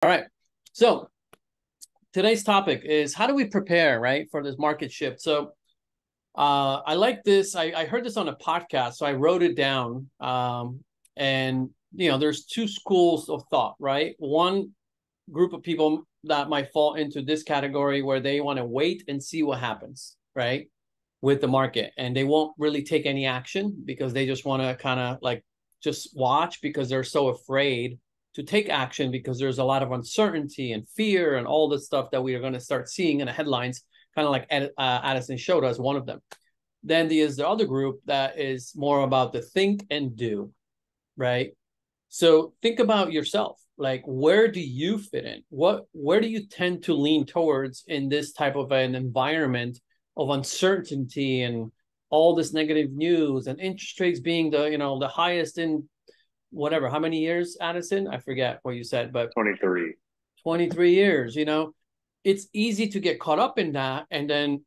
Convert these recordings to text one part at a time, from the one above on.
All right. So today's topic is how do we prepare, right, for this market shift? So I like this. I heard this on a podcast, so I wrote it down. And there's two schools of thought, right? One group of people that might fall into this category where they want to wait and see what happens, right, with the market, and they won't really take any action because they just want to kind of like just watch because they're so afraid to take action because there's a lot of uncertainty and fear and all this stuff that we are going to start seeing in the headlines, kind of like Addison showed us one of them. Then there's the other group that is more about the think and do, right? So think about yourself. Like, where do you fit in? Where do you tend to lean towards in this type of an environment of uncertainty and all this negative news and interest rates being the highest in whatever, how many years, Addison? I forget what you said, but 23. 23 years, it's easy to get caught up in that and then,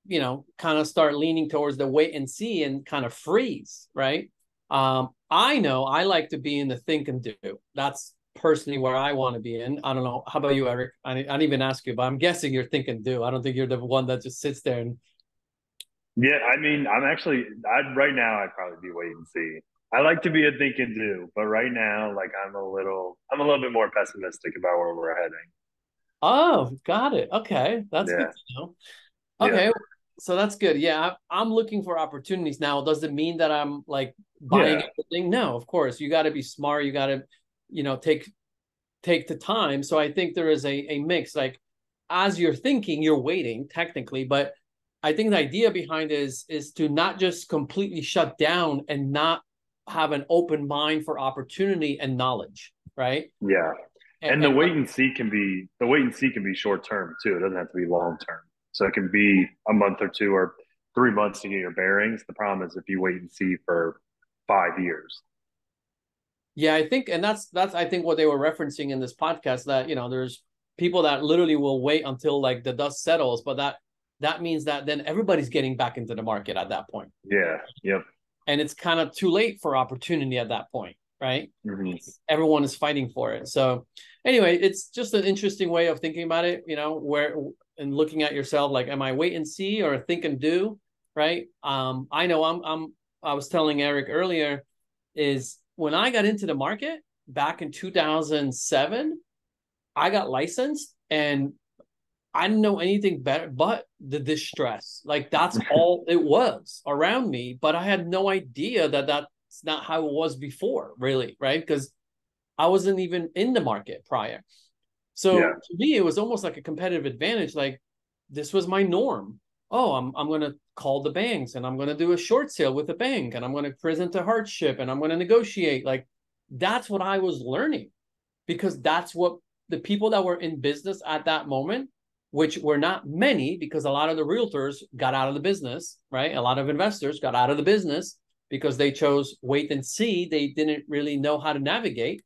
kind of start leaning towards the wait and see and kind of freeze, right? I know I like to be in the think and do. That's personally where I want to be in. I don't know. How about you, Eric? I didn't even ask you, but I'm guessing you're think and do. I don't think you're the one that just sits there and Yeah, I mean, right now I'd probably be wait and see. I like to be a think and do, but right now, like I'm a little bit more pessimistic about where we're heading. oh, got it. Okay. That's good Yeah, to know. yeah, Okay, so that's good. Yeah, I'm looking for opportunities now. Does it mean that I'm like buying yeah, everything? No, of course. You got to be smart. You got to, take the time. So I think there is a mix. Like as you're thinking, you're waiting technically, but I think the idea behind is to not just completely shut down and not have an open mind for opportunity and knowledge, right? yeah. And, And and the wait and see can be short term too. It doesn't have to be long term. So it can be a month or two or 3 months to get your bearings. The problem is if you wait and see for 5 years. yeah, I think, and that's I think what they were referencing in this podcast, that there's people that literally will wait until like the dust settles, but that means that then everybody's getting back into the market at that point, Yeah, yep. and it's kind of too late for opportunity at that point, right? Hmm. Everyone is fighting for it. So anyway, it's just an interesting way of thinking about it, where and looking at yourself like, am I wait and see or think and do, right? I know I was telling Eric earlier is when I got into the market back in 2007, I got licensed and I didn't know anything better but the distress. Like that's all it was around me, but I had no idea that that's not how it was before, really, right? Because I wasn't even in the market prior. Yeah, So to me, it was almost like a competitive advantage. Like this was my norm. Oh, I'm gonna call the banks and I'm gonna do a short sale with the bank and I'm gonna present a hardship and I'm gonna negotiate. Like that's what I was learning because that's what the people that were in business at that moment, which were not many because a lot of the realtors got out of the business, right? A lot of investors got out of the business because they chose wait and see. They didn't really know how to navigate,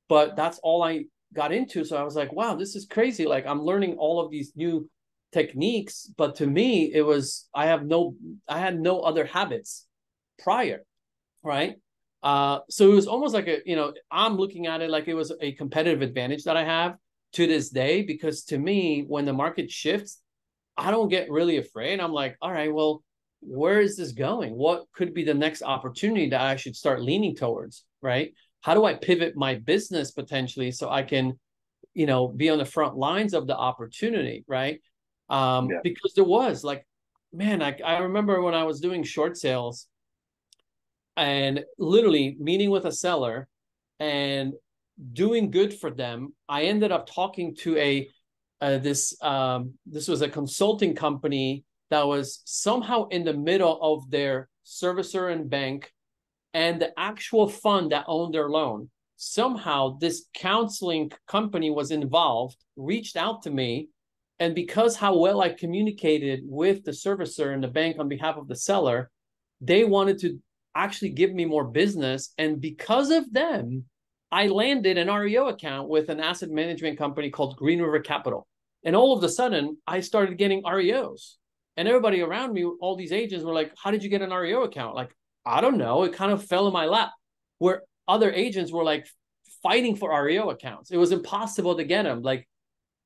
but that's all I got into. So I was like, wow, this is crazy. Like I'm learning all of these new techniques, but to me, it was I had no other habits prior, right? So it was almost like I'm looking at it like it was a competitive advantage that I have to this day because to me, when the market shifts, I don't get really afraid. I'm like, all right, well, where is this going? What could be the next opportunity that I should start leaning towards, right? How do I pivot my business potentially so I can, be on the front lines of the opportunity, right? yeah. Because there was like, man, I remember when I was doing short sales and literally meeting with a seller and doing good for them. I ended up talking to this was a consulting company that was somehow in the middle of their servicer and bank and the actual fund that owned their loan. Somehow this counseling company was involved, reached out to me, and because how well I communicated with the servicer and the bank on behalf of the seller, they wanted to actually give me more business. And because of them, I landed an REO account with an asset management company called Green River Capital. And all of a sudden, I started getting REOs. And everybody around me, all these agents were like, how did you get an REO account? Like, I don't know. It kind of fell in my lap. Where other agents were like fighting for REO accounts. It was impossible to get them. Like,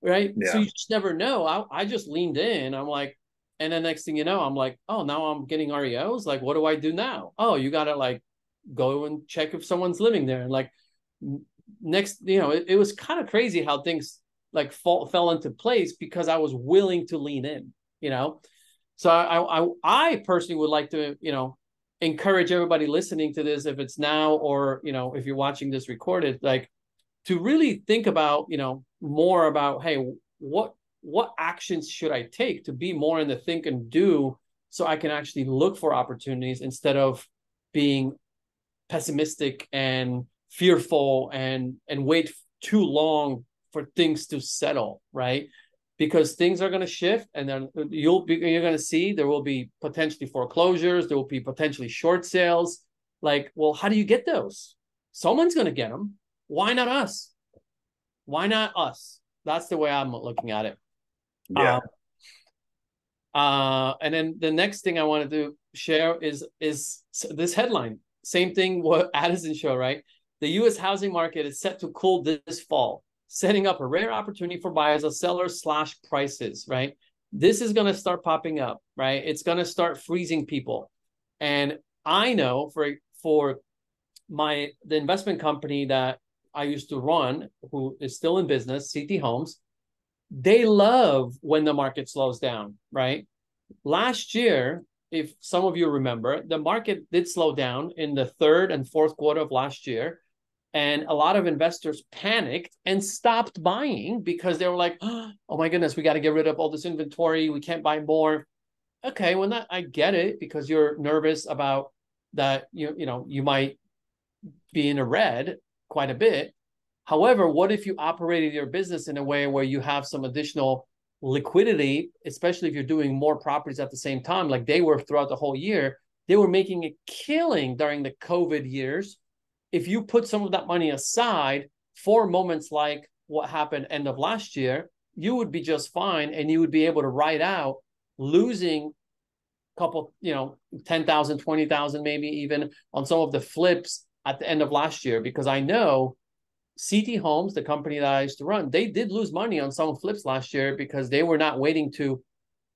right. So Yeah. you just never know. I just leaned in. I'm like, and then next thing you know, I'm like, oh, now I'm getting REOs. Like, what do I do now? Oh, you got to like go and check if someone's living there. And like next, it was kind of crazy how things like fell into place because I was willing to lean in, So I personally would like to, encourage everybody listening to this, if it's now or, if you're watching this recorded, like to really think about, more about, hey, what actions should I take to be more in the think and do so I can actually look for opportunities instead of being pessimistic and fearful and wait too long for things to settle, right? Because things are going to shift, and then you're going to see there will be potentially foreclosures, there will be potentially short sales. Like, well, how do you get those? Someone's going to get them. Why not us? Why not us? That's the way I'm looking at it. Yeah. And then the next thing I wanted to share is this headline. Same thing what Addison showed, right? The U.S. housing market is set to cool this fall, setting up a rare opportunity for buyers of sellers slash prices, right? This is going to start popping up, right? It's going to start freezing people. And I know for the investment company that I used to run, who is still in business, CT Homes, they love when the market slows down, right? Last year, if some of you remember, the market did slow down in the third and fourth quarter of last year. And a lot of investors panicked and stopped buying because they were like, oh my goodness, we got to get rid of all this inventory. We can't buy more. Okay, well, I get it because you're nervous about that. You might be in a red quite a bit. However, what if you operated your business in a way where you have some additional liquidity, especially if you're doing more properties at the same time, like they were throughout the whole year? They were making a killing during the COVID years. If you put some of that money aside for moments like what happened end of last year, you would be just fine, and you would be able to ride out losing a couple, 10,000, 20,000, maybe even on some of the flips at the end of last year. Because I know CT Homes, the company that I used to run, they did lose money on some flips last year because they were not waiting to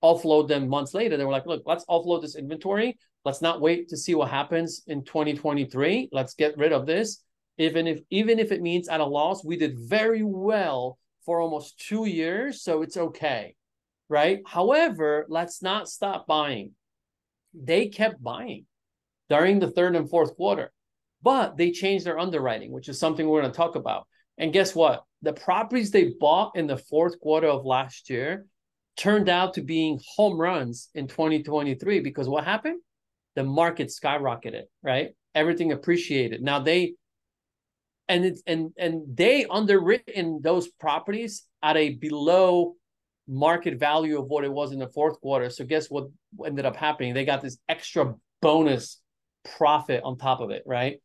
offload them months later. They were like, look, let's offload this inventory. Let's not wait to see what happens in 2023. Let's get rid of this. Even if it means at a loss, we did very well for almost 2 years, so it's okay, right? However, let's not stop buying. They kept buying during the third and fourth quarter, but they changed their underwriting, which is something we're going to talk about. And guess what? The properties they bought in the fourth quarter of last year turned out to being home runs in 2023 because what happened? The market skyrocketed, right? Everything appreciated. Now they underwritten those properties at a below market value of what it was in the fourth quarter. So guess what ended up happening? They got this extra bonus profit on top of it, right?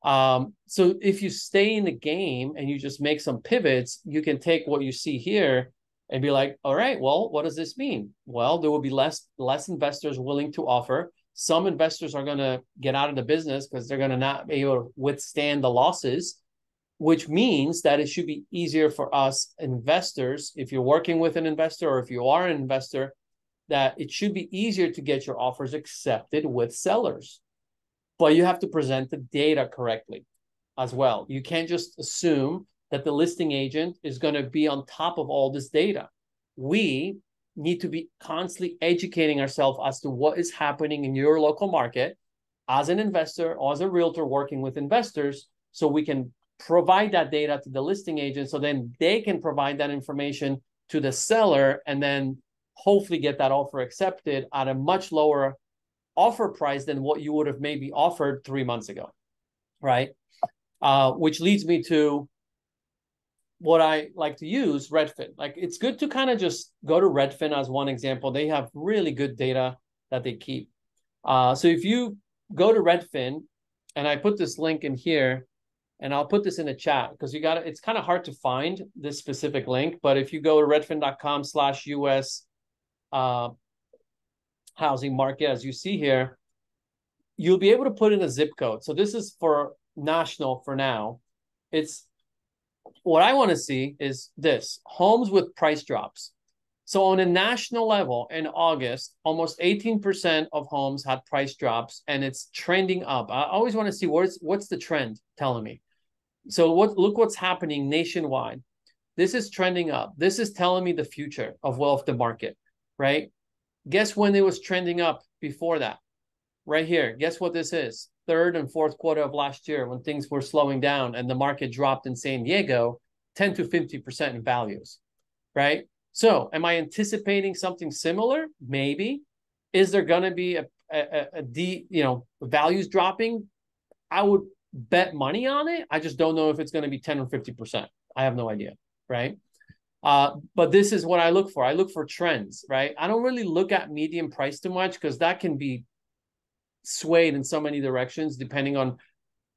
So if you stay in the game and you just make some pivots, you can take what you see here and be like, all right, well, what does this mean? Well, there will be less investors willing to offer. Some investors are going to get out of the business because they're going to not be able to withstand the losses, which means that it should be easier for us investors, if you're working with an investor or if you are an investor, that it should be easier to get your offers accepted with sellers. But you have to present the data correctly as well. You can't just assume that the listing agent is going to be on top of all this data. We need to be constantly educating ourselves as to what is happening in your local market as an investor or as a realtor working with investors, so we can provide that data to the listing agent, so then they can provide that information to the seller and then hopefully get that offer accepted at a much lower offer price than what you would have maybe offered 3 months ago, right? Which leads me to what I like to use, Redfin. Like, it's good to kind of just go to Redfin as one example. They have really good data that they keep. So if you go to Redfin, and I put this link in here, and I'll put this in the chat because it's kind of hard to find this specific link, but if you go to redfin.com/US housing market, as you see here, you'll be able to put in a zip code. So this is for national for now. It's what I want to see is this: homes with price drops. So on a national level in August, almost 18% of homes had price drops, and it's trending up. I always want to see what's the trend telling me. So look what's happening nationwide. This is trending up. This is telling me the future of the market, right? Guess when it was trending up before that? Right here. Guess what this is? Third and fourth quarter of last year when things were slowing down and the market dropped in San Diego 10 to 50% in values, right? So am I anticipating something similar? Maybe. Is there going to be values dropping? I would bet money on it. I just don't know if it's going to be 10 or 50%. I have no idea, right? But this is what I look for. I look for trends, right? I don't really look at median price too much because that can be swayed in so many directions depending on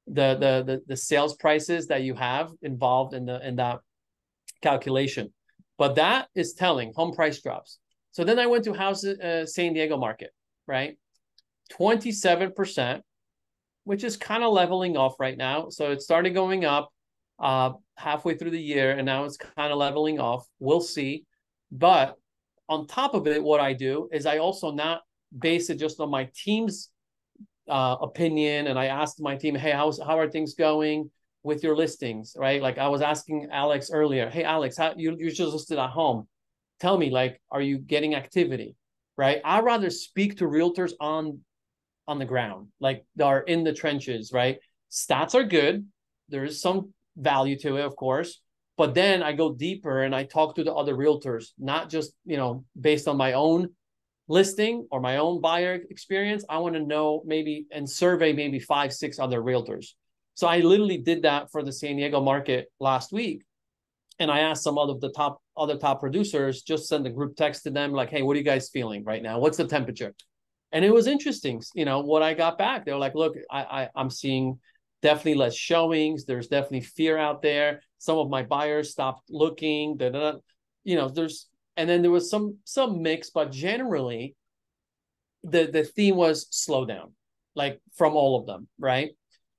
the sales prices that you have involved in that calculation. But that is telling home price drops. So then I went to San Diego market, right? 27%, which is kind of leveling off right now. So it started going up halfway through the year, and now it's kind of leveling off. We'll see. But on top of it, what I do is I also not base it just on my team's opinion, and I asked my team, hey, how are things going with your listings, right? Like I was asking Alex earlier, hey, Alex, how you just listed at home. Tell me, like, are you getting activity, right? I'd rather speak to realtors on the ground, like they are in the trenches, right? Stats are good. There is some value to it, of course. But then I go deeper and I talk to the other realtors, not just, based on my own listing or my own buyer experience. I want to know maybe and survey maybe 5, 6 other realtors. So I literally did that for the San Diego market last week. And I asked some of the other top producers, just send a group text to them like, hey, what are you guys feeling right now? What's the temperature? And it was interesting, what I got back. They were like, look, I'm seeing definitely less showings. There's definitely fear out there. Some of my buyers stopped looking. And then there was some mix, but generally the theme was slow down, like from all of them, right?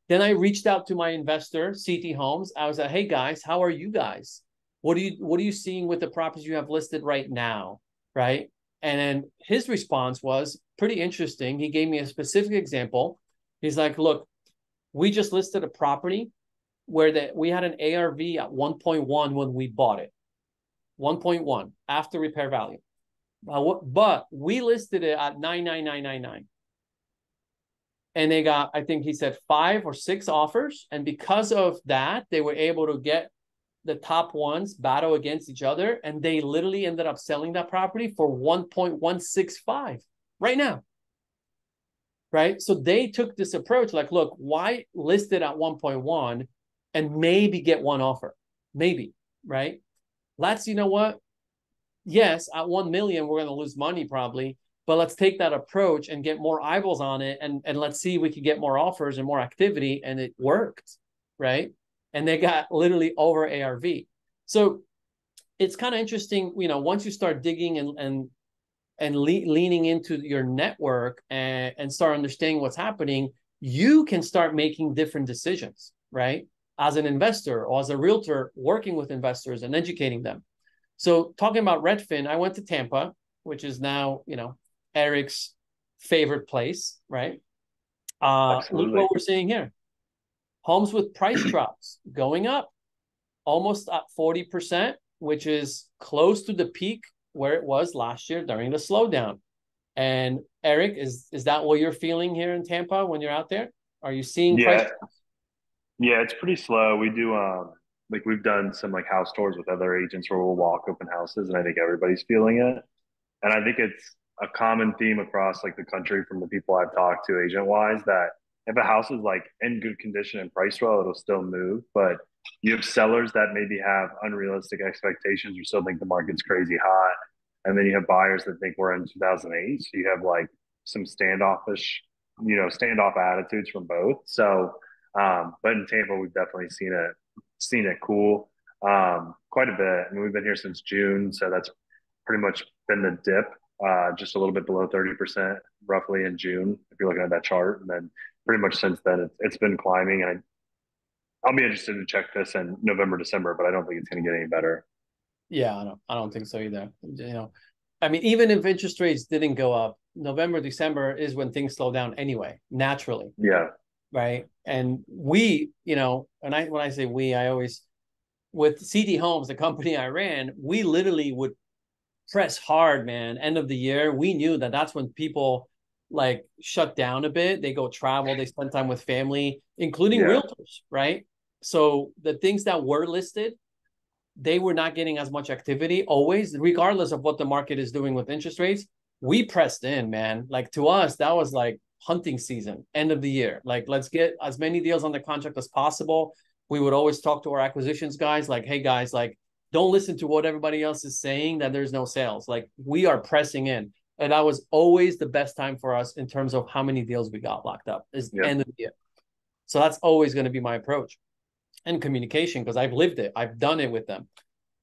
Then I reached out to my investor, CT Homes. I was like, hey guys, how are you guys? What are you seeing with the properties you have listed right now? Right. And then his response was pretty interesting. He gave me a specific example. He's like, look, we just listed a property where we had an ARV at 1.1 when we bought it. 1.1 after repair value. But we listed it at 99999. And they got, I think he said 5 or 6 offers. And because of that, they were able to get the top ones battle against each other. And they literally ended up selling that property for 1.165 right now. Right. So they took this approach like, look, why list it at 1.1 and maybe get one offer? Maybe. Right. You know what? Yes, at 1 million, we're going to lose money probably, but let's take that approach and get more eyeballs on it. And let's see if we could get more offers and more activity. And it worked, right? And they got literally over ARV. So it's kind of interesting, once you start digging and leaning into your network and start understanding what's happening, you can start making different decisions, right? As an investor or as a realtor working with investors and educating them. So talking about Redfin, I went to Tampa, which is now, Eric's favorite place, right? Look what we're seeing here. Homes with price drops going up almost at 40%, which is close to the peak where it was last year during the slowdown. And Eric, is that what you're feeling here in Tampa when you're out there? Are you seeing price drops? Yeah, it's pretty slow. We do like we've done some like house tours with other agents where we'll walk open houses, and I think everybody's feeling it. And I think it's a common theme across like the country from the people I've talked to agent wise that if a house is like in good condition and priced well, it'll still move. But you have sellers that maybe have unrealistic expectations or still think the market's crazy hot. And then you have buyers that think we're in 2008. So you have like some standoffish, standoff attitudes from both. So, but in Tampa, we've definitely seen it cool quite a bit. I mean, we've been here since June. So that's pretty much been the dip, just a little bit below 30% roughly in June, if you're looking at that chart. And then pretty much since then, it's been climbing. And I'll be interested to check this in November, December, but I don't think it's going to get any better. Yeah, I don't think so either. I mean, even if interest rates didn't go up, November, December is when things slow down anyway, naturally, Yeah, right? And and when I say we, I always with CD Homes, the company I ran, we literally would press hard, man. End of the year, we knew that that's when people like shut down a bit. They go travel, they spend time with family, including yeah, realtors, right? So the things that were listed, they were not getting as much activity always, regardless of what the market is doing with interest rates. We pressed in, man. Like to us, that was like hunting season, end of the year. Like, let's get as many deals on the contract as possible. We would always talk to our acquisitions guys, like, hey guys, like, don't listen to what everybody else is saying that there's no sales. Like, we are pressing in. And that was always the best time for us in terms of how many deals we got locked up is yeah. end of the year. So that's always going to be my approach and communication because I've lived it. I've done it with them.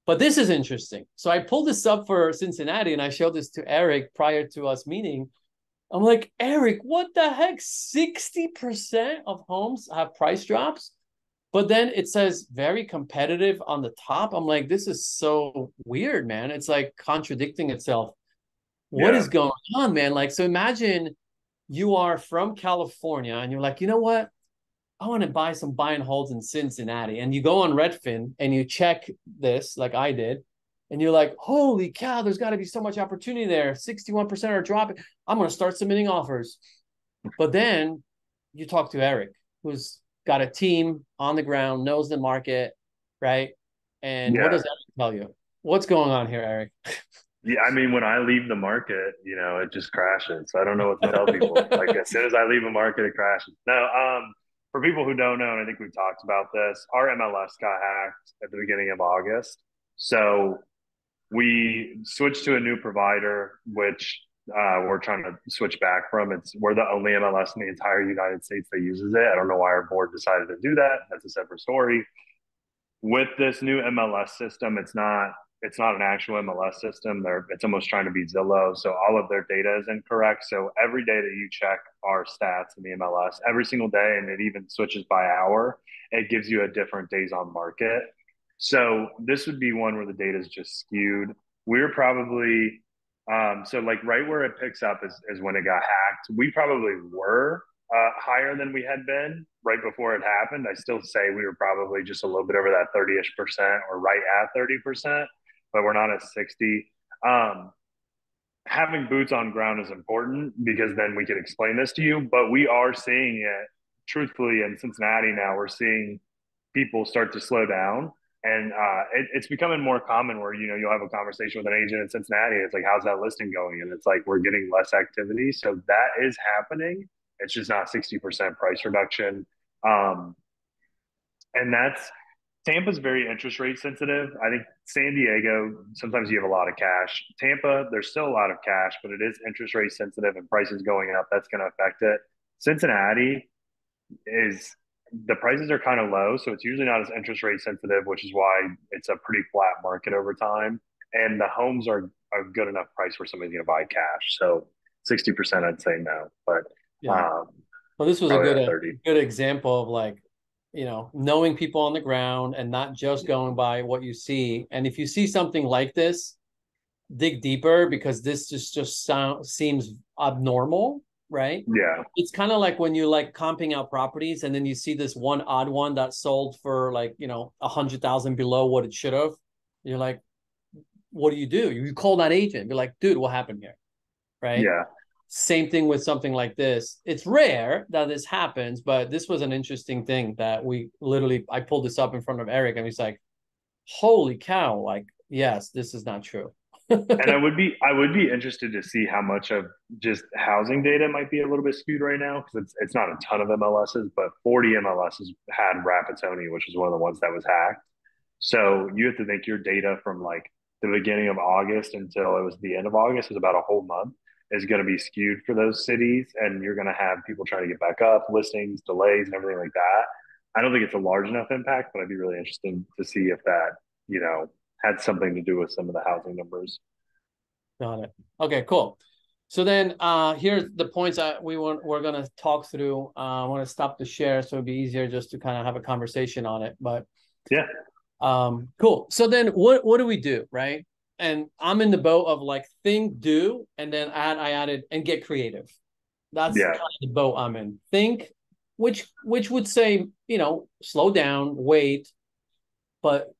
But this is interesting. So I pulled this up for Cincinnati and I showed this to Eric prior to us meeting. I'm like, Eric, what the heck? 60% of homes have price drops. But then it says very competitive on the top. I'm like, this is so weird, man. It's like contradicting itself. What Yeah. is going on, man? Like, so imagine you are from California and you're like, you know what? I want to buy some buy and holds in Cincinnati. And you go on Redfin and you check this, like I did, and you're like, holy cow, there's got to be so much opportunity there. 61% are dropping. I'm going to start submitting offers. But then you talk to Eric, who's got a team on the ground, knows the market, right? And what Yeah. does Eric tell you? What's going on here, Eric? Yeah, I mean, when I leave the market, it just crashes. So I don't know what to tell people. Like as soon as I leave a market, it crashes. No, for people who don't know, and I think we've talked about this, our MLS got hacked at the beginning of August. So we switched to a new provider, which we're trying to switch back from. We're the only MLS in the entire United States that uses it. I don't know why our board decided to do that. That's a separate story. With this new MLS system, it's not an actual MLS system. It's almost trying to be Zillow, so all of their data is incorrect. So every day that you check our stats in the MLS, every single day, and it even switches by hour, it gives you a different days on market. So this would be one where the data is just skewed. We're probably so like right where it picks up is when it got hacked. We probably were higher than we had been right before it happened. I still say we were probably just a little bit over that 30-ish% or right at 30%, but we're not at 60. Having boots on ground is important because then we can explain this to you. But we are seeing it truthfully in Cincinnati now. We're seeing people start to slow down. And it's becoming more common where, you'll have a conversation with an agent in Cincinnati. It's like, how's that listing going? And it's like, we're getting less activity. So that is happening. It's just not 60% price reduction. Um, and Tampa's very interest rate sensitive. I think San Diego, sometimes you have a lot of cash. Tampa, there's still a lot of cash, but it is interest rate sensitive and prices going up. That's going to affect it. Cincinnati is the prices are kind of low, so it's usually not as interest rate sensitive, which is why it's a pretty flat market over time. And the homes are a good enough price where somebody's going to buy cash. So 60%, I'd say no, but Yeah. um, Well, this was a probably good at a 30. good example of like, knowing people on the ground and not just going by what you see. And if you see something like this, dig deeper because this seems abnormal, right? Yeah, It's kind of like when you like comping out properties and then you see this one odd one that sold for like, 100,000 below what it should have. You're like, what do? You call that agent. You're like, dude, what happened here? Right? yeah. Same thing with something like this. It's rare that this happens, but this was an interesting thing that I pulled this up in front of Eric and he's like, holy cow, like, yes, this is not true. And I would be interested to see how much of just housing data might be a little bit skewed right now because it's not a ton of MLSs, but 40 MLSs had Rapatoni, which was one of the ones that was hacked. So you have to think your data from like the beginning of August until it was the end of August is about a whole month is going to be skewed for those cities, and you're going to have people trying to get back up, listings, delays, and everything like that. I don't think it's a large enough impact, but I'd be really interested to see if that you know had something to do with some of the housing numbers. Got it. Okay, cool. So then here's the points that we're gonna talk through. I want to stop the share so it'd be easier just to kind of have a conversation on it. But Yeah. cool. So then what do we do, right? And I'm in the boat of like think, do, and then I added and get creative. That's kind Yeah. of the boat I'm in. Think, which would say, slow down, wait, but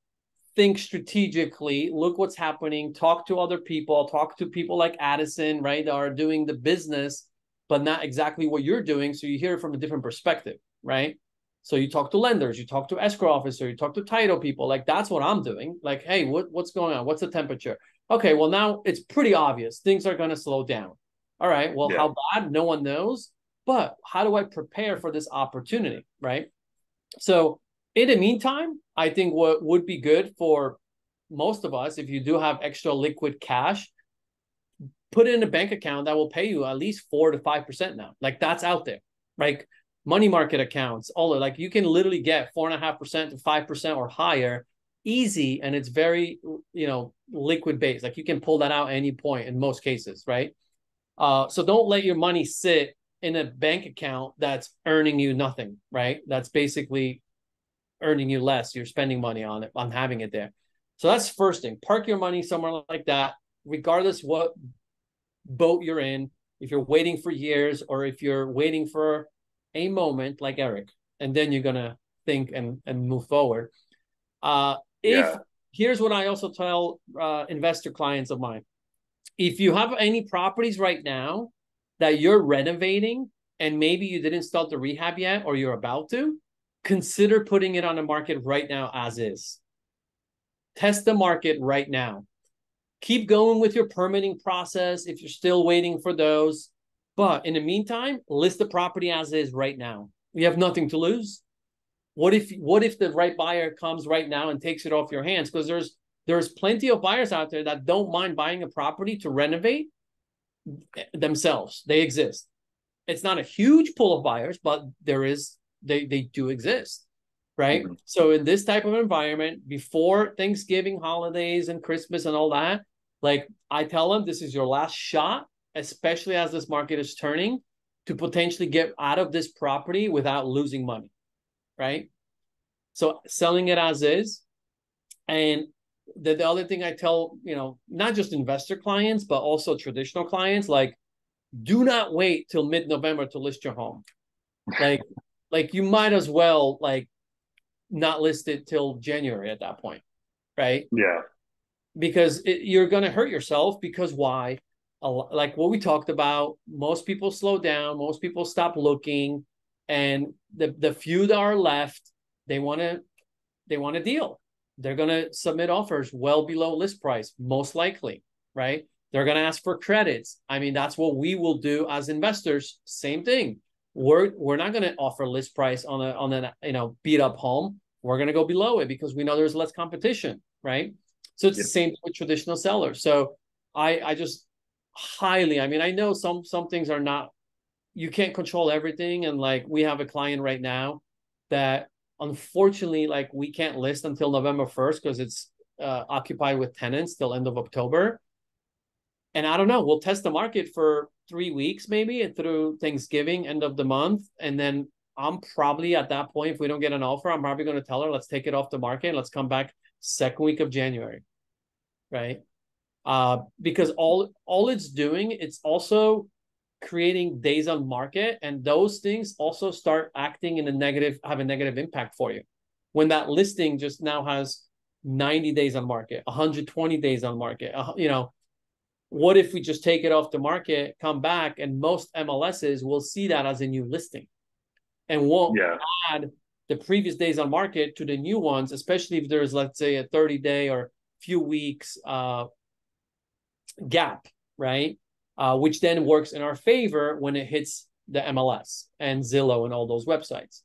think strategically, look what's happening, talk to other people, talk to people like Addison, right, that are doing the business, but not exactly what you're doing. So you hear it from a different perspective, right? So you talk to lenders, you talk to escrow officer, you talk to title people. Like that's what I'm doing. Like, hey, what's going on? What's the temperature? Okay, well now it's pretty obvious. Things are going to slow down. All right, well, Yeah. how bad? No one knows. But how do I prepare for this opportunity, right? So in the meantime, I think what would be good for most of us, if you do have extra liquid cash, put it in a bank account that will pay you at least 4 to 5% now. Like that's out there. Like money market accounts, all of like you can literally get 4.5% to 5% or higher easy. And it's very, liquid based. Like you can pull that out at any point in most cases, right? So don't let your money sit in a bank account that's earning you nothing, right? That's basically earning you less. You're spending money on it, on having it there. So that's first thing. Park your money somewhere like that, regardless what boat you're in. If you're waiting for years or if you're waiting for a moment like Eric, and then you're gonna think and move forward. If Yeah. Here's what I also tell investor clients of mine: if you have any properties right now that you're renovating and maybe you didn't start the rehab yet or you're about to, consider putting it on the market right now as is. Test the market right now. Keep going with your permitting process if you're still waiting for those. But in the meantime, list the property as is right now. You have nothing to lose. What if the right buyer comes right now and takes it off your hands? Because there's plenty of buyers out there that don't mind buying a property to renovate themselves. They exist. It's not a huge pool of buyers, but they do exist, right? Mhm. So in this type of environment, before Thanksgiving, holidays, and Christmas and all that, like I tell them, this is your last shot, especially as this market is turning, to potentially get out of this property without losing money, right? So selling it as is. And the other thing I tell, not just investor clients, but also traditional clients, like do not wait till mid-November to list your home. Like, like you might as well like not list it till January at that point, right? Yeah. Because you're going to hurt yourself. Because why? Like what we talked about, most people slow down, most people stop looking, and the few that are left, they want to deal. They're going to submit offers well below list price, most likely, right? They're going to ask for credits. I mean, that's what we will do as investors. Same thing. We're not going to offer list price on a beat up home. We're going to go below it because we know there's less competition, right? So it's the Yep. same with traditional sellers. So I just highly, I mean, I know some things are not, you can't control everything. And like we have a client right now that unfortunately, like we can't list until November 1st because it's occupied with tenants till end of October. And I don't know, we'll test the market for 3 weeks maybe and through Thanksgiving, end of the month. And then I'm probably at that point, if we don't get an offer, I'm probably going to tell her, let's take it off the market. Let's come back second week of January. Right. Because all it's doing, it's also creating days on market, and those things also start acting in a negative, have a negative impact for you. When that listing just now has 90 days on market, 120 days on market, what if we just take it off the market, come back, and most MLSs will see that as a new listing and won't Yeah. add the previous days on market to the new ones, especially if there's, let's say, a 30-day or few weeks gap, right? Which then works in our favor when it hits the MLS and Zillow and all those websites.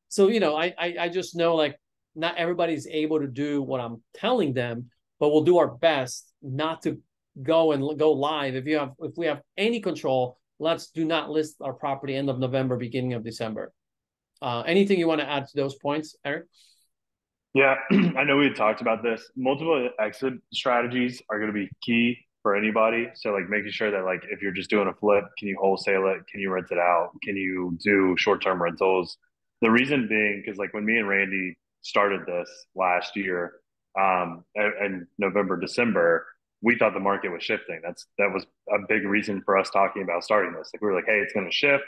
So I just know like not everybody's able to do what I'm telling them, but we'll do our best not to go live. If we have any control, let's do not list our property end of November, beginning of December. Anything you want to add to those points, Eric? Yeah. I know we had talked about this. Multiple exit strategies are going to be key. for anybody. So like making sure that like if you're just doing a flip, can you wholesale it? Can you rent it out? Can you do short-term rentals? The reason being because like when me and Randy started this last year, and November, December, we thought the market was shifting. That was a big reason for us talking about starting this. Like we were like, hey, it's going to shift.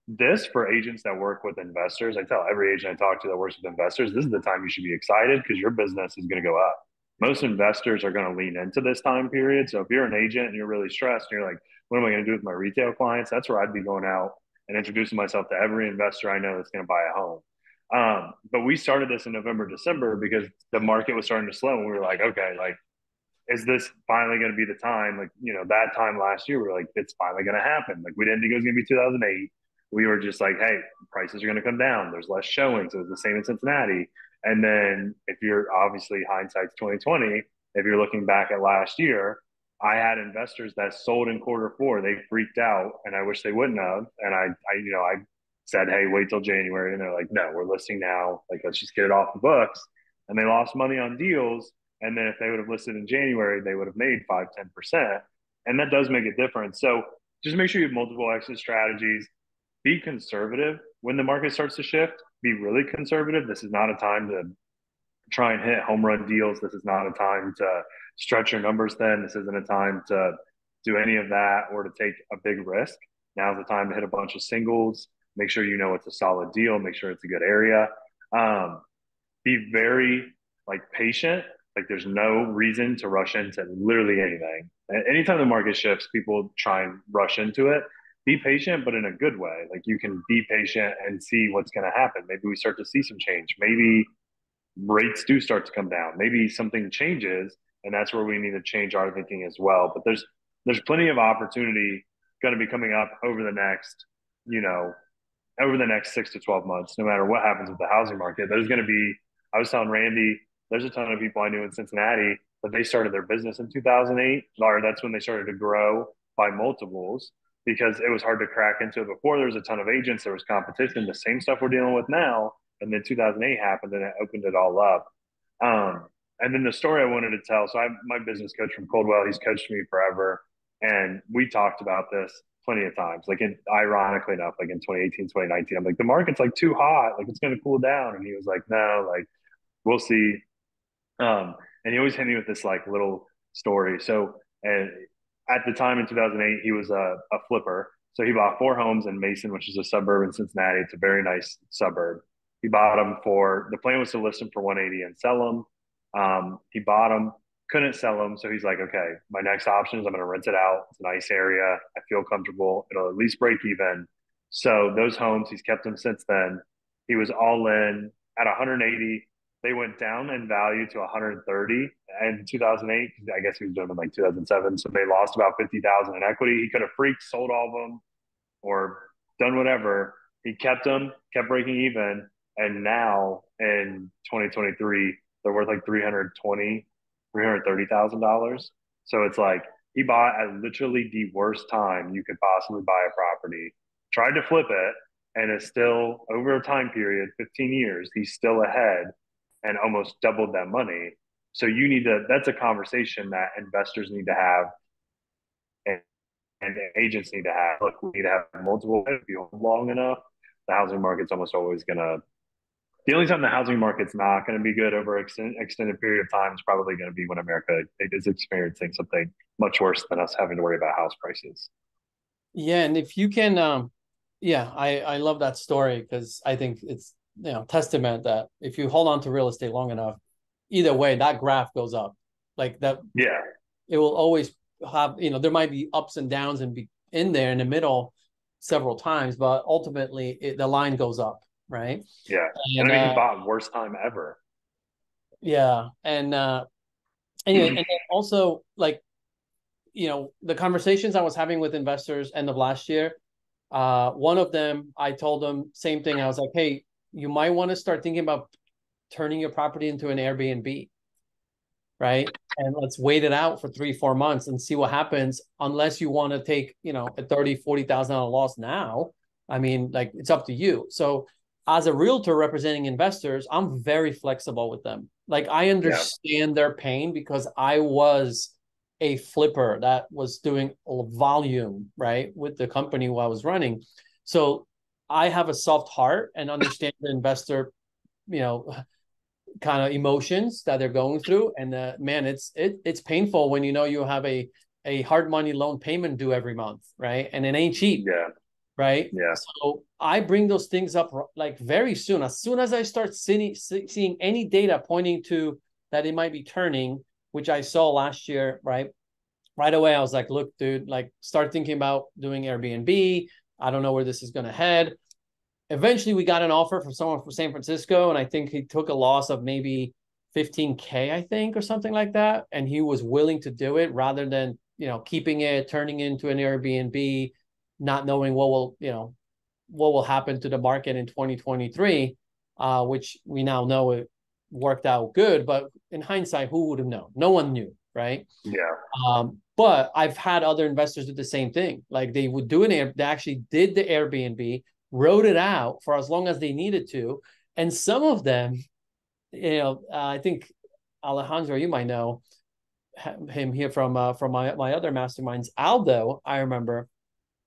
This for agents that work with investors, I tell every agent I talk to that works with investors, this is the time you should be excited because your business is going to go up. Most investors are going to lean into this time period. So if you're an agent and you're really stressed and you're like, what am I going to do with my retail clients? That's where I'd be going out and introducing myself to every investor I know that's going to buy a home. But we started this in November, December because the market was starting to slow, and we were like, okay, like, is this finally going to be the time? Like, that time last year, we were like, it's finally going to happen. Like, we didn't think it was going to be 2008. We were just like, hey, prices are going to come down. There's less showings. It was the same in Cincinnati. And then if you're obviously hindsight's 2020, if you're looking back at last year, I had investors that sold in quarter 4. They freaked out, and I wish they wouldn't have. And I said, hey, wait till January. And they're like, no, we're listing now. Like, let's just get it off the books. And they lost money on deals. And then if they would have listed in January, they would have made 5-10%. And that does make a difference. So just make sure you have multiple exit strategies. Be conservative when the market starts to shift. Be really conservative. This is not a time to try and hit home run deals. This is not a time to stretch your numbers thin. This isn't a time to do any of that or to take a big risk. Now's the time to hit a bunch of singles. Make sure you know it's a solid deal. Make sure it's a good area. Be very patient. Like there's no reason to rush into literally anything. Anytime the market shifts, people try and rush into it. Be patient, but in a good way. Like you can be patient and see what's going to happen. Maybe we start to see some change. Maybe rates do start to come down. Maybe something changes, and that's where we need to change our thinking as well. But there's plenty of opportunity going to be coming up over the next, over the next 6 to 12 months. No matter what happens with the housing market, there's going to be. I was telling Randy, there's a ton of people I knew in Cincinnati that they started their business in 2008, or that's when they started to grow by multiples because it was hard to crack into it before. There was a ton of agents, there was competition, the same stuff we're dealing with now. And then 2008 happened and it opened it all up. And then the story I wanted to tell. So my business coach from Coldwell, he's coached me forever. And we talked about this plenty of times. Ironically enough, like in 2018, 2019, I'm like, the market's like too hot. Like it's going to cool down. And he was like, no, like we'll see. And he always hit me with this like little story. So, and at the time in 2008, he was a flipper. So he bought 4 homes in Mason, which is a suburb in Cincinnati. It's a very nice suburb. He bought them the plan was to list them for 180 and sell them. He bought them, couldn't sell them. So he's like, okay, my next option is I'm going to rent it out. It's a nice area. I feel comfortable. It'll at least break even. So those homes, he's kept them since then. He was all in at 180. They went down in value to 130 in 2008. I guess he was doing them like 2007. So they lost about 50,000 in equity. He could have freaked, sold all of them, or done whatever. He kept them, kept breaking even, and now in 2023 they're worth like $330,000. So it's like he bought at literally the worst time you could possibly buy a property, tried to flip it, and is still over a time period, 15 years, he's still ahead and almost doubled that money. So that's a conversation that investors need to have and, and agents need to have. Look, we need to have multiple, if you hold long enough, the housing market's almost always the only time the housing market's not going to be good over an extended period of time is probably going to be when America is experiencing something much worse than us having to worry about house prices. Yeah, and if you can, yeah, I love that story because I think it's testament that if you hold on to real estate long enough, either way that graph goes up. Like that, Yeah, it will always have there might be ups and downs and be in there in the middle several times, but ultimately the line goes up, right? yeah. And And I mean, he bought worst time ever. yeah, and then also like the conversations I was having with investors end of last year, one of them I told them same thing. I was like, hey, you might want to start thinking about turning your property into an Airbnb, right? And let's wait it out for 3-4 months and see what happens, unless you want to take a $30,000-$40,000 loss now. I mean, like, it's up to you. So as a realtor representing investors, I'm very flexible with them. Like, I Yeah, understand their pain because I was a flipper that was doing a volume, right, with the company while I was running. So I have a soft heart and understand the investor, you know, kind of emotions that they're going through. And man, it's painful when you know you have a hard money loan payment due every month, right? And it ain't cheap, Yeah. right? Yeah. So I bring those things up like very soon. As soon as I start seeing any data pointing to that it might be turning, which I saw last year, right? Right away, I was like, look, dude, like start thinking about doing Airbnb. I don't know where this is going to head. Eventually, we got an offer from someone from San Francisco, and I think he took a loss of maybe 15K, I think, or something like that. And he was willing to do it rather than, keeping it, turning into an Airbnb, not knowing what will happen to the market in 2023, which we now know it worked out good. But in hindsight, who would have known? No one knew, right? Yeah. But I've had other investors do the same thing. Like they would do they actually did the Airbnb, wrote it out for as long as they needed to. And some of them, I think Alejandro, you might know him here from my other masterminds, Aldo. I remember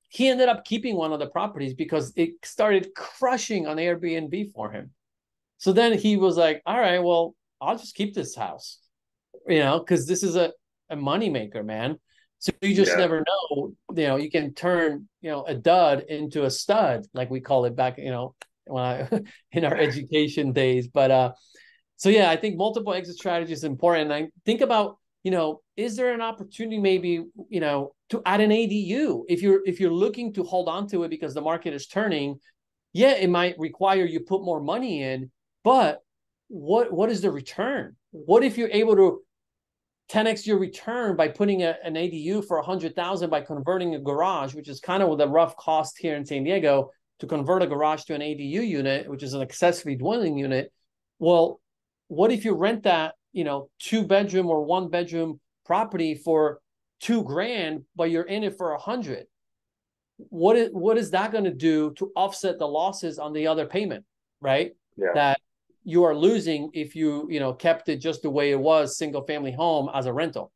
he ended up keeping one of the properties because it started crushing on Airbnb for him. So then he was like, all right, well, I'll just keep this house, because this is a moneymaker, man. So you just Yeah. never know. You can turn, a dud into a stud, like we call it back, when I in our education days. But so yeah, I think multiple exit strategy is important. And I think about, is there an opportunity maybe, to add an ADU if you're looking to hold on to it because the market is turning. Yeah, it might require you put more money in, but what is the return? What if you're able to 10x your return by putting an ADU for 100,000 by converting a garage, which is kind of the rough cost here in San Diego to convert a garage to an ADU unit, which is an accessory dwelling unit. Well, what if you rent that, 2-bedroom or 1-bedroom property for $2,000, but you're in it for 100? What is that going to do to offset the losses on the other payment, right? Yeah. That you are losing if you kept it just the way it was, single family home as a rental,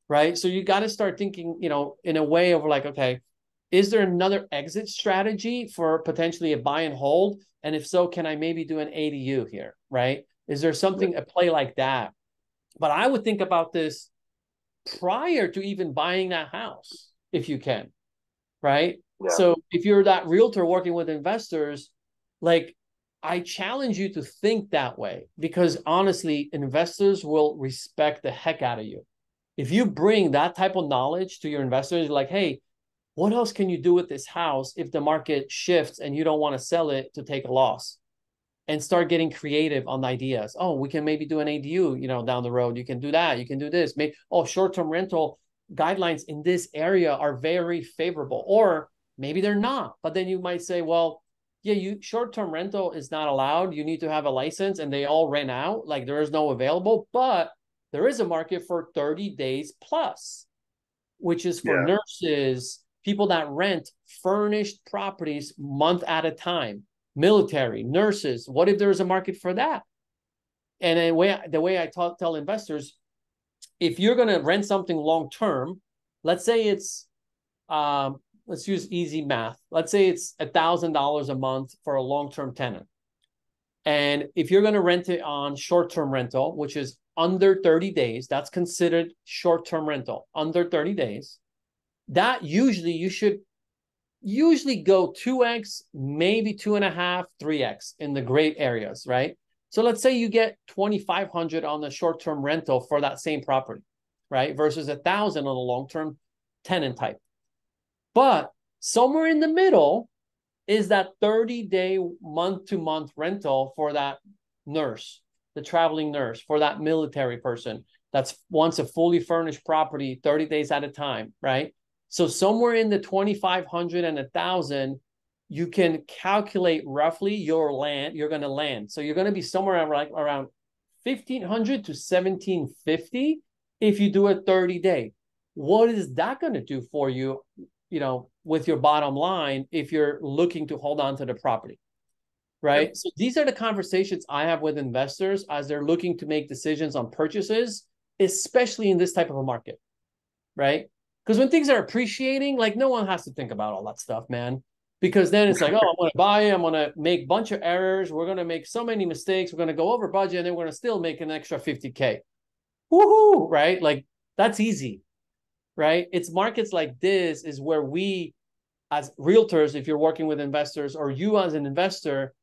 right? So you got to start thinking, in a way of like, okay, is there another exit strategy for potentially a buy and hold? And if so, can I maybe do an ADU here, right? Is there Yeah. something, a play like that? But I would think about this prior to even buying that house, if you can, right? Yeah. So if you're that realtor working with investors, like I challenge you to think that way, because honestly, investors will respect the heck out of you. If you bring that type of knowledge to your investors, like, hey, what else can you do with this house if the market shifts and you don't want to sell it to take a loss? And start getting creative on ideas. Oh, we can maybe do an ADU, down the road. You can do that. You can do this. Maybe, short-term rental guidelines in this area are very favorable, or maybe they're not. But then you might say, well, yeah, short-term rental is not allowed. You need to have a license, and they all rent out. Like there is no available, but there is a market for 30 days plus, which is for Yeah. nurses, people that rent furnished properties month at a time, military, nurses. What if there's a market for that? And the way I tell investors, if you're going to rent something long term, let's say it's, let's use easy math. Let's say it's $1,000 a month for a long term tenant. And if you're going to rent it on short term rental, which is under 30 days, that's considered short term rental, under 30 days. That usually you should go 2x, maybe 2.5, 3x in the great areas, right? So let's say you get 2,500 on the short-term rental for that same property, right? Versus 1,000 on the long-term tenant type. But somewhere in the middle is that 30-day month-to-month rental for that nurse, the traveling nurse, for that military person that's wants a fully furnished property 30 days at a time, right? So somewhere in the 2,500 and 1,000, you can calculate roughly your land. You're going to land. So you're going to be somewhere around 1,500 to 1,750 if you do a 30-day. What is that going to do for you, with your bottom line if you're looking to hold on to the property, right? Yep. So these are the conversations I have with investors as they're looking to make decisions on purchases, especially in this type of a market. right? Because when things are appreciating, like no one has to think about all that stuff, man. Because then it's like, oh, I'm going to buy, I'm going to make a bunch of errors. We're going to make so many mistakes. We're going to go over budget, and then we're going to still make an extra 50K. Woohoo, right? Like that's easy, right? It's markets like this is where we, as realtors, if you're working with investors, or you as an investor,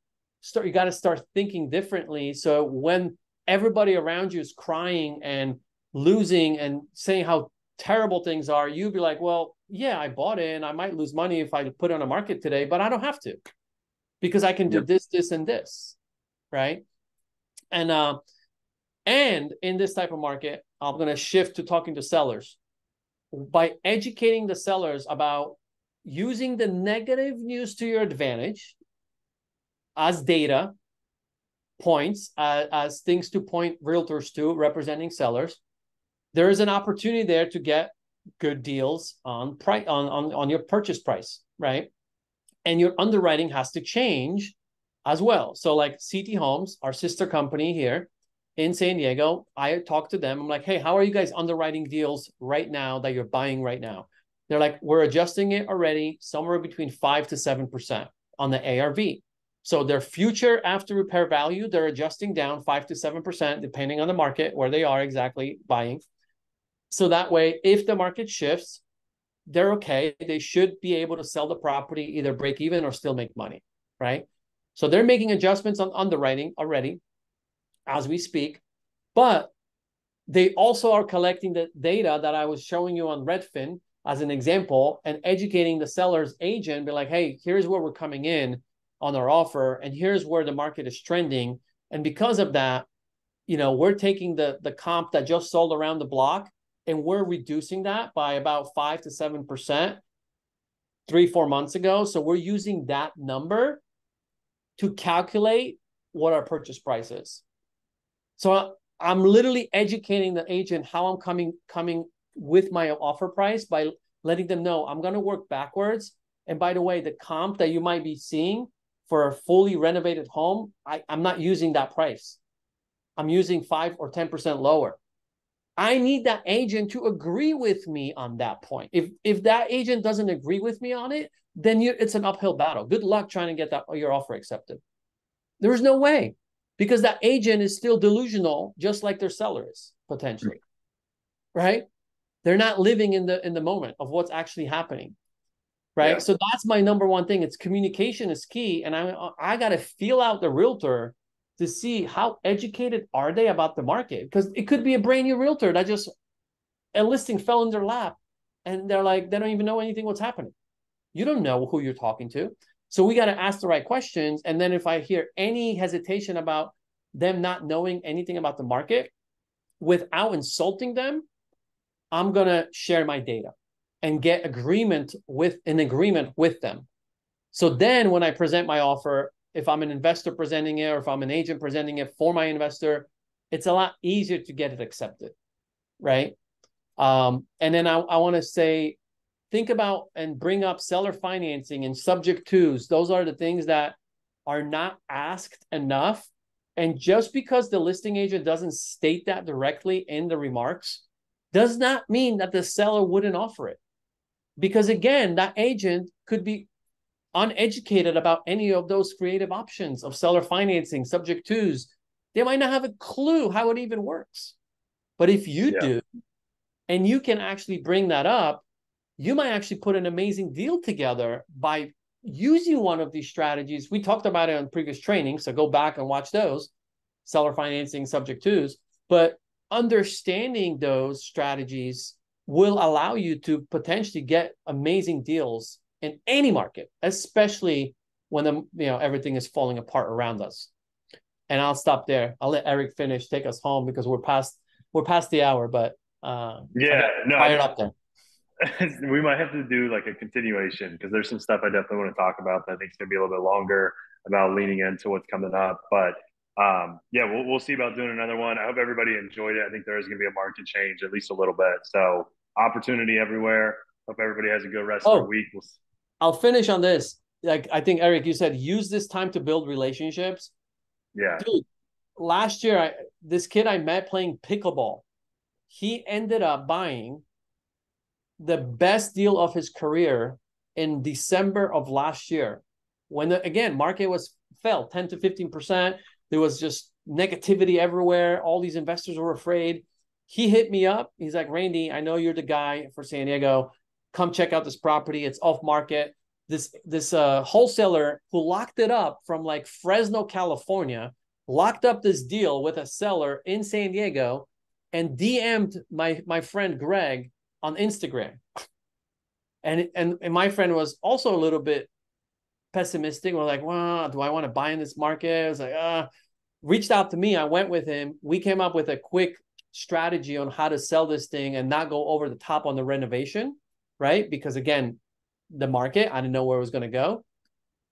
you got to start thinking differently. So when everybody around you is crying and losing and saying how terrible things are, you'd be like, well, yeah, I bought it and I might lose money if I put it on a market today, but I don't have to, because I can do Yep. this, and this, right? And in this type of market, I'm going to shift to talking to sellers. By educating the sellers about using the negative news to your advantage as data points, as things to point realtors to representing sellers, there is an opportunity there to get good deals on price, on your purchase price, right? And your underwriting has to change as well. So like CT Homes, our sister company here in San Diego, I talked to them. I'm like, hey, how are you guys underwriting deals right now that you're buying right now? They're like, we're adjusting it already somewhere between 5 to 7% on the ARV. So their future after repair value, they're adjusting down 5 to 7%, depending on the market, where they are exactly buying. So that way, if the market shifts, they're okay. They should be able to sell the property, either break even or still make money, right? So they're making adjustments on underwriting already as we speak, but they also are collecting the data that I was showing you on Redfin as an example, and educating the seller's agent, be like, hey, here's where we're coming in on our offer, and here's where the market is trending. And because of that, we're taking the comp that just sold around the block, and we're reducing that by about 5 to 7% 3-4 months ago. So we're using that number to calculate what our purchase price is. So I'm literally educating the agent how I'm coming with my offer price, by letting them know I'm going to work backwards. And by the way, the comp that you might be seeing for a fully renovated home, I'm not using that price. I'm using 5 or 10% lower. I need that agent to agree with me on that point. If that agent doesn't agree with me on it, then it's an uphill battle. Good luck trying to get your offer accepted. There's no way, because that agent is still delusional, just like their seller is potentially, right? They're not living in the moment of what's actually happening, right? Yeah. So that's my number one thing. It's communication is key, and I got to feel out the realtor to see how educated are they about the market, because it could be a brand new realtor that just a listing fell in their lap, and they're like, they don't even know anything what's happening. You don't know who you're talking to. So we got to ask the right questions. And then if I hear any hesitation about them not knowing anything about the market, without insulting them, I'm going to share my data and get agreement with them. So then when I present my offer, if I'm an investor presenting it, or if I'm an agent presenting it for my investor, it's a lot easier to get it accepted, right? And then I want to say, think about and bring up seller financing and subject twos. Those are the things that are not asked enough. And just because the listing agent doesn't state that directly in the remarks, does not mean that the seller wouldn't offer it. Because again, that agent could be uneducated about any of those creative options of seller financing, subject twos. They might not have a clue how it even works. But if you do, and you can actually bring that up, you might actually put an amazing deal together by using one of these strategies. We talked about it on previous training, so go back and watch those, seller financing, subject twos. But understanding those strategies will allow you to potentially get amazing deals in any market, especially when everything is falling apart around us. And I'll stop there. I'll let Eric finish, take us home, because we're past the hour, but I Yeah, got no, fired up there. we might have to do like a continuation, because there's some stuff I definitely want to talk about that I think is going to be a little bit longer, about leaning into what's coming up. But yeah, we'll see about doing another one. I hope everybody enjoyed it. I think there is going to be a market change, at least a little bit. So opportunity everywhere. Hope everybody has a good rest of their Oh, week. I'll finish on this. Like, I think, Eric, you said use this time to build relationships. Yeah. Dude, last year, this kid I met playing pickleball, he ended up buying the best deal of his career in December of last year, when again market was fell 10 to 15%. There was just negativity everywhere. All these investors were afraid. He hit me up. He's like, Randy, I know you're the guy for San Diego. Come check out this property. It's off market. This wholesaler who locked it up from like Fresno, California, locked up this deal with a seller in San Diego and DM'd my friend Greg on Instagram. And my friend was also a little bit pessimistic. We're like, well, do I want to buy in this market? I was like, reached out to me. I went with him. We came up with a quick strategy on how to sell this thing and not go over the top on the renovation, right? Because again, the market, I didn't know where it was going to go.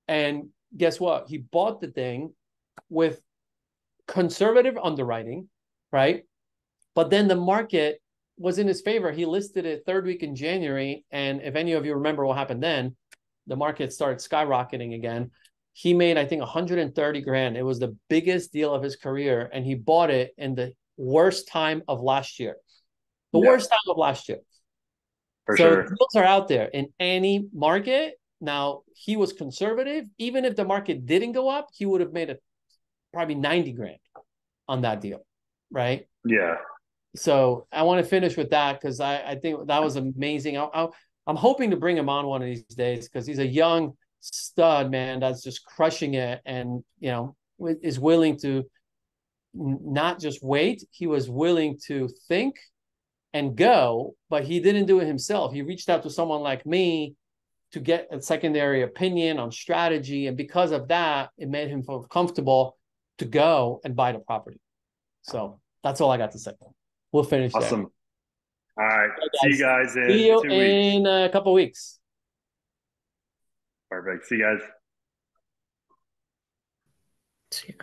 And guess what? He bought the thing with conservative underwriting, right? But then the market was in his favor. He listed it third week in January. And if any of you remember what happened then, the market started skyrocketing again. He made, I think, 130 grand. It was the biggest deal of his career. And he bought it in the worst time of last year. The worst time of last year. For So sure. deals are out there in any market. Now, he was conservative. Even if the market didn't go up, he would have made probably 90 grand on that deal, right? Yeah. So I want to finish with that because I think that was amazing. I'm hoping to bring him on one of these days because he's a young stud, man, that's just crushing it and, is willing to not just wait. He was willing to think and go, but he didn't do it himself. He reached out to someone like me to get a secondary opinion on strategy. And because of that, it made him feel comfortable to go and buy the property. So that's all I got to say. We'll finish there. Awesome. All right. Okay, See you guys in see you 2 weeks. in a couple of weeks. Perfect. See you guys. See you.